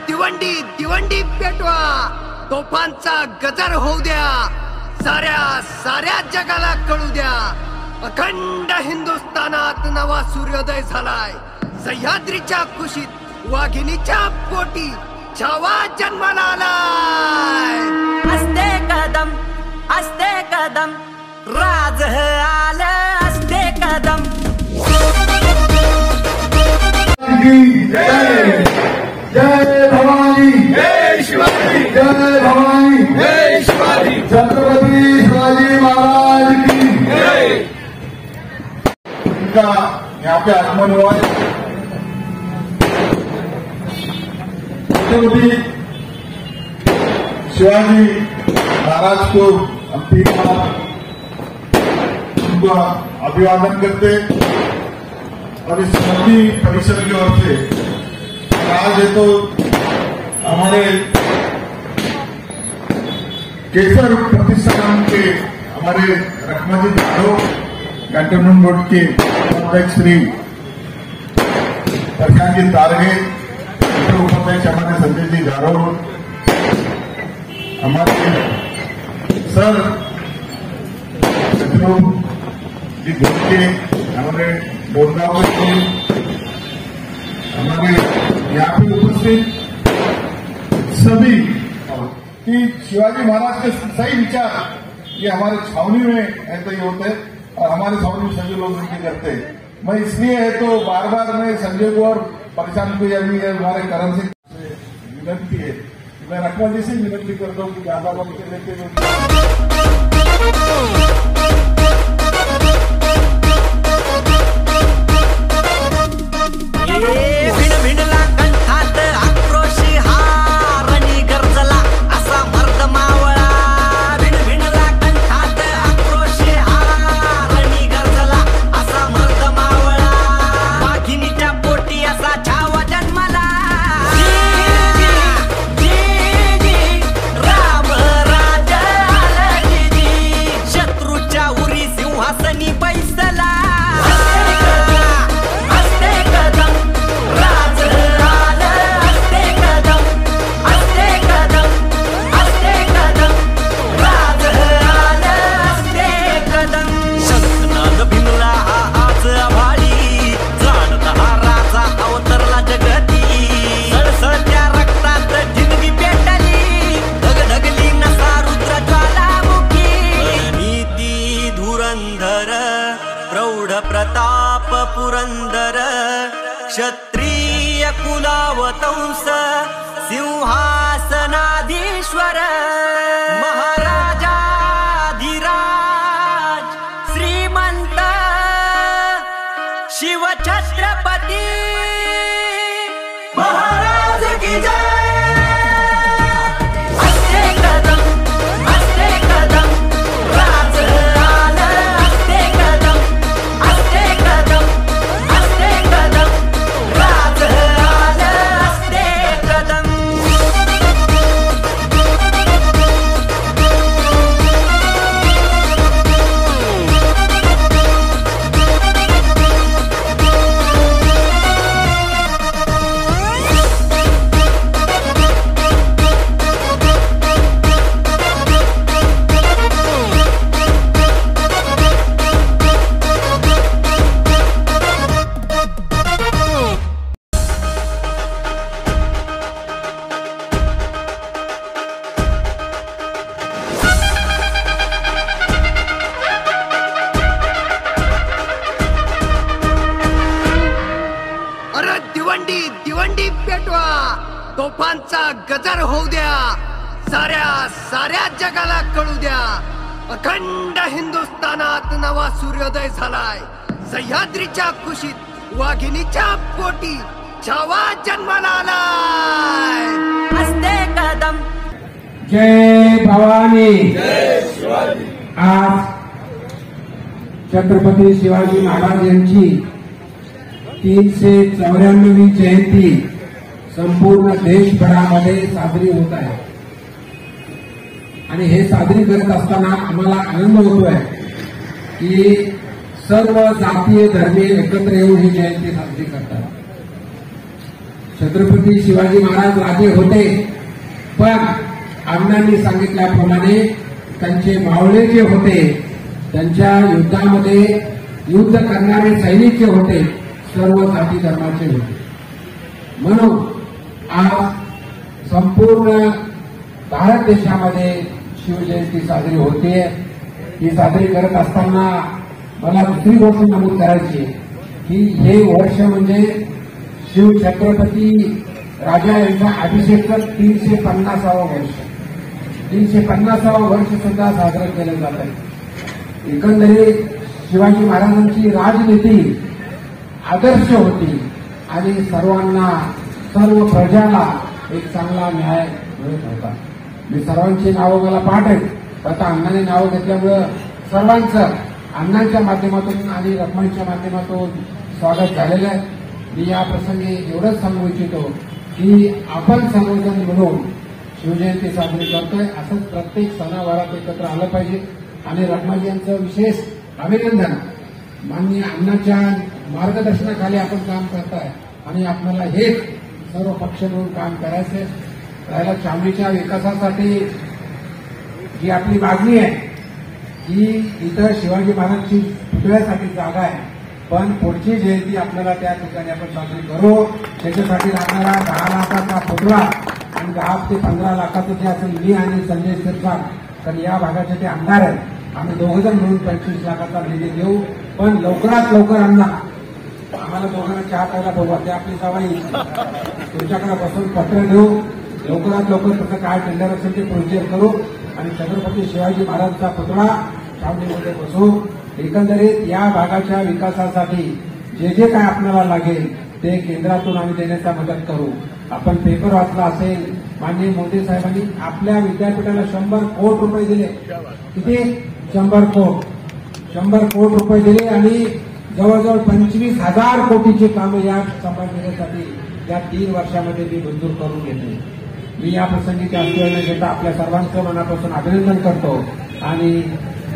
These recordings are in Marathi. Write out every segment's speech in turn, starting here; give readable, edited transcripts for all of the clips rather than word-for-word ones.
दिवंडी दिवंडी पेटवा, तोफांचा गजर होऊ द्या, साऱ्या जगाला कळू द्या, अखंड हिंदुस्थानात नवा सूर्योदय झालाय. सह्याद्रीच्या कुशीत वाघिणीच्या पोटी छावा जन्माला आलाय. असते कदम राज आलं, असते कदम. जय जय भवानी, जय शिवाजी, जय भवानी, जय शिवाजी. छत्रपती शिवाजी महाराज की जय. इनका यहाँ पे आगमन हुआ है. छत्रपति शिवाजी महाराज को हम 3 बार उनका अभिवादन करते और इस मंदिर परिसर की ओर से आज है तो हमारे केसर प्रतिष्ठान के हमारे रखमाजी जाधव कंटोनमेंट बोर्ड के उपाध्यक्ष श्री प्रशांत जी तारगे, उपाध्यक्ष हमारे संजय जी गारो, हमारे सर जी गोटे, हमारे बोलगांव के हमारे यहाँ पे उपस्थित सभी कि शिवाजी महाराज के सही विचार ये हमारे छावनी में ऐसा ही होते हैं और हमारे छावनी में सभी लोग नहीं करते. मैं इसलिए है तो बार बार मैं संजय को और परेशान को यानी हमारे करण सिंह से विनती है, मैं रखवाल जी से विनती करता हूँ कि ज्यादा वक्त लेते भिडला कंठात आक्रोशी हारणी गरजला असा मर्द मावळा. भिडला कंठात आक्रोशी हारणी गरजला असा मर्द मावळा. वाघिणीच्या पोटी असा छावा जन्माला. राम राज आलं जी, शत्रूच्या उरी सिंहासनी बैसला. प्रताप पुरंदर क्षत्रिय कुलावतंस सिंहासनाधीश्वर महाराजाधिराज श्रीमंत शिवछत्रपती महाराज की जय. दिवंडी पेटवा, तोफांचा गजर होऊ द्या, साऱ्या जगाला कळू द्या, अखंड हिंदुस्थानात नवा सूर्योदय झालाय. सह्याद्रीच्या कुशीत वाघिणीच्या पोटी छावा जन्माला आलाय. असते कदम. जय भवानी, जय शिवाजी. आज छत्रपती शिवाजी महाराज यांची 394वी जयंती संपूर्ण देशभरामध्ये साजरी होत आहे आणि हे साजरी करत असताना आम्हाला आनंद होतोय की सर्व जातीय धर्मीय एकत्र येऊन ही जयंती साजरी करतात. छत्रपती शिवाजी महाराज राजे होते, पण अण्णांनी सांगितल्याप्रमाणे त्यांचे मावळे जे होते, त्यांच्या युद्धामध्ये युद्ध करणारे सैनिक जे होते, सर्व जाती धर्माचे होते. म्हणून आज संपूर्ण भारत देशामध्ये शिवजयंती साजरी होते. ही साजरी करत असताना मला दुसरी गोष्ट नमूद करायची की हे वर्ष म्हणजे शिवछत्रपती राजा यांच्या अभिषेकाचं 350वं वर्ष. 350वं वर्ष सुद्धा साजरं केलं जात आहे. एकंदरीत शिवाजी महाराजांची राजनीती आदर्श होती आणि सर्वांना, सर्व प्रजाला एक चांगला न्याय मिळत होता. मी सर्वांची नावं मला पाठ आहेत, आता अण्णांनी नावं घेतल्यामुळं सर्वांचं अण्णांच्या माध्यमातून आणि रखमांच्या माध्यमातून स्वागत झालेलं आहे. मी या प्रसंगी एवढंच सांगू इच्छितो की आपण सर्वजण मिळून शिवजयंती साजरी करतोय. असंच प्रत्येक सणावारात एकत्र आलं पाहिजे आणि रखमाजी यांचं विशेष अभिनंदन. माननीय अण्णांच्या मार्गदर्शनाखाली आपण काम करताय आणि आपल्याला हेच सर्व पक्ष मिळून काम करायचंय. राहिला छावणीच्या विकासासाठी जी आपली मागणी आहे की इथं शिवाजी महाराजांची पुतळ्यासाठी जागा आहे, पण पुढची जयंती आपल्याला त्या ठिकाणी आपण साजरी करू. त्याच्यासाठी लागणारा 10 लाखाचा पुतळा आणि 10 ते 15 लाखाचं जे असेल, मी आणि संजय शिरसाट, कारण या भागाचे ते आमदार आहेत, आम्ही दोघंजण मिळून 25 लाखाचा निधी देऊ. पण लवकरात लवकर आम्हाला दोघांना चहा प्यायला बघा, ते आपली सवय. तुमच्याकडे बसून पत्र देऊ, लवकरात लवकर त्याचं काय टेंडर असेल ते प्रोसिजर करू आणि छत्रपती शिवाजी महाराजांचा पुतळा छावणीमध्ये बसू. एकंदरीत या भागाच्या विकासासाठी जे जे काय आपल्याला लागेल ते केंद्रातून आम्ही देण्याचा मदत करू. आपण पेपर वाचला असेल, माननीय मोदी साहेबांनी आपल्या विद्यापीठाला 100 कोटी रुपये दिले. किती? 100 कोटी. 100 कोटी रुपये दिले आणि जवळजवळ 25,000 कोटीची कामं या संभाजीनगरसाठी या 3 वर्षामध्ये मी मंजूर करून घेतली. मी या प्रसंगी त्या न घेता आपल्या सर्वांचं मनापासून अभिनंदन करतो आणि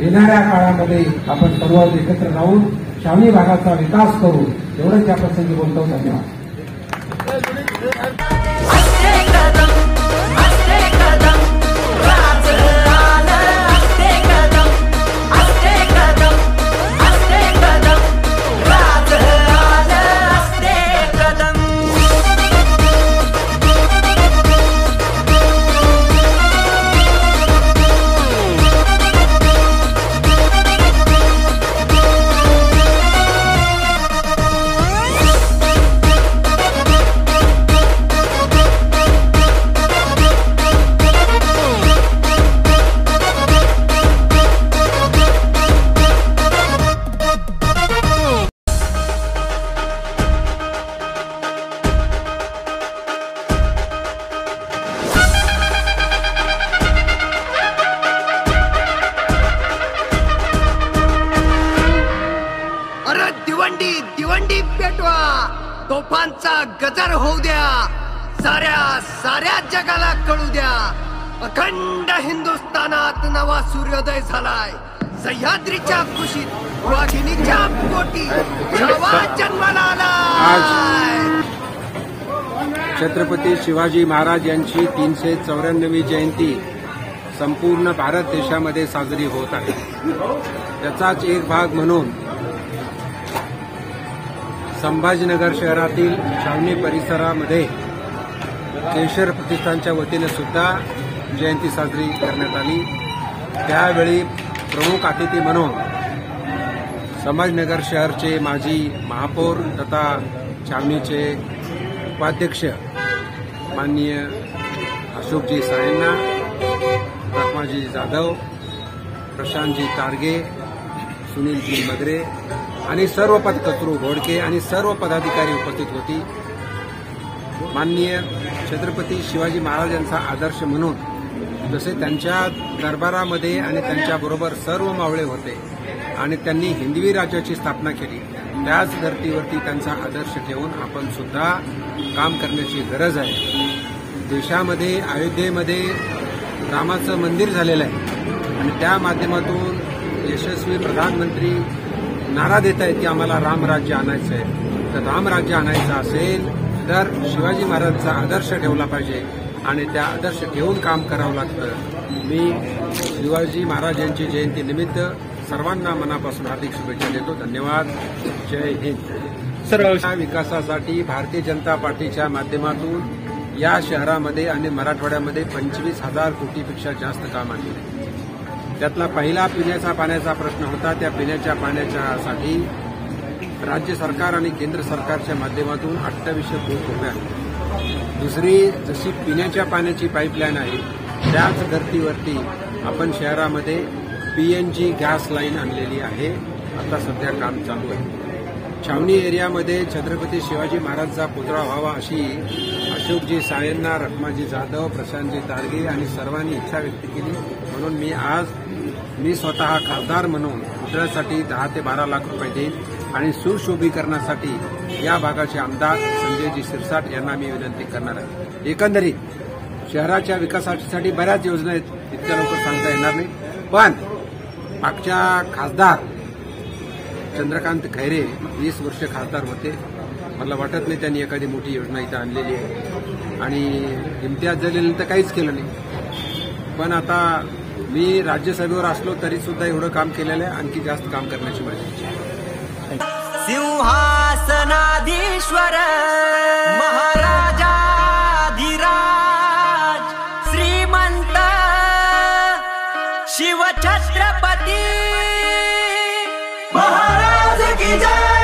येणाऱ्या काळामध्ये आपण सर्व एकत्र राहून छावणी भागाचा विकास करू, एवढंच या प्रसंगी बोलतो. धन्यवाद. दिवंडी पेटवा, तोफांचा गजर होऊ द्या, साऱ्या जगाला कळू द्या. अखंड हिंदुस्थानात नवा सूर्योदय झालाय. सह्याद्रीच्या कुशीत वाघिणीच्या पोटी नवा जन्माला आलाय. छत्रपती शिवाजी महाराज यांची 394वी जयंती संपूर्ण भारत देशामध्ये साजरी होत आहे. त्याचाच एक भाग म्हणून संभाजीनगर शहरातील छावणी परिसरामध्ये केशर प्रतिष्ठानच्या वतीने सुद्धा जयंती साजरी करण्यात आली. त्यावेळी प्रमुख अतिथी म्हणून संभाजीनगर शहरचे माजी महापौर तथा छावणीचे उपाध्यक्ष माननीय अशोकजी सायन्ना, रखमाजी जाधव, प्रशांतजी तारगे, सुनीलजी मगरे आणि सर्व पदकर्तृ घोडके आणि सर्व पदाधिकारी उपस्थित होती. माननीय छत्रपती शिवाजी महाराजांचा आदर्श म्हणून जसे त्यांच्या दरबारामध्ये आणि त्यांच्याबरोबर सर्व मावळे होते आणि त्यांनी हिंदवी राज्याची स्थापना केली, त्याच धर्तीवरती त्यांचा आदर्श ठेवून आपण सुद्धा काम करण्याची गरज आहे. देशामध्ये अयोध्येमध्ये रामाचं मंदिर झालेलं आहे आणि त्या माध्यमातून यशस्वी प्रधानमंत्री नारा देत आहेत की आम्हाला रामराज्य आणायचं आहे. तर रामराज्य आणायचं असेल तर शिवाजी महाराजांचा आदर्श ठेवला पाहिजे आणि त्या आदर्श घेऊन काम करावं लागतं. मी शिवाजी महाराज यांची जयंती निमित्त सर्वांना मनापासून हार्दिक शुभेच्छा देतो. धन्यवाद. जय हिंद. सर्व विकासासाठी भारतीय जनता पार्टीच्या माध्यमातून या शहरामध्ये आणि मराठवाड्यामध्ये 25,000 कोटीपेक्षा जास्त काम आणले. त्यातला पहिला पिण्याच्या पाण्याचा प्रश्न होता. त्या पिण्याच्या पाण्याच्यासाठी राज्य सरकार आणि केंद्र सरकारच्या माध्यमातून 2800 कोटी रुपये आणले. दुसरी जशी पिण्याच्या पाण्याची पाईपलाईन आहे त्याच धर्तीवरती आपण शहरामध्ये PNG गॅस लाईन आणलेली आहे. आता सध्या काम चालू आहे. छावणी एरियामध्ये छत्रपती शिवाजी महाराजचा पुतळा व्हावा अशी अशोकजी सायन्ना, रखमाजी जाधव, प्रशांतजी तारगे आणि सर्वांनी इच्छा व्यक्त केली. म्हणून मी स्वतः खासदार म्हणून पुतळ्यासाठी 10 ते 12 लाख रुपये देईन आणि सुशोभीकरणासाठी या भागाचे आमदार संजयजी शिरसाट यांना मी विनंती करणार आहे. एकंदरीत शहराच्या विकासासाठी बऱ्याच योजना आहेत, इतक्या लवकर सांगता येणार नाही. पण मागच्या खासदार चंद्रकांत खैरे 20 वर्ष खासदार होते. मला वाटत नाही त्यांनी एखादी मोठी योजना इथं आणलेली आहे आणि इम्तियाज जलील तर काहीच केलं नाही. पण आता मी राज्यसभेवर असलो तरी सुद्धा एवढं काम केलेलं आहे. आणखी जास्त काम करण्याची माझी इच्छा आहे. सिंहासनाधीश्वर महाराजाधिराज श्रीमंत शिवछत्रपती महाराज की जय.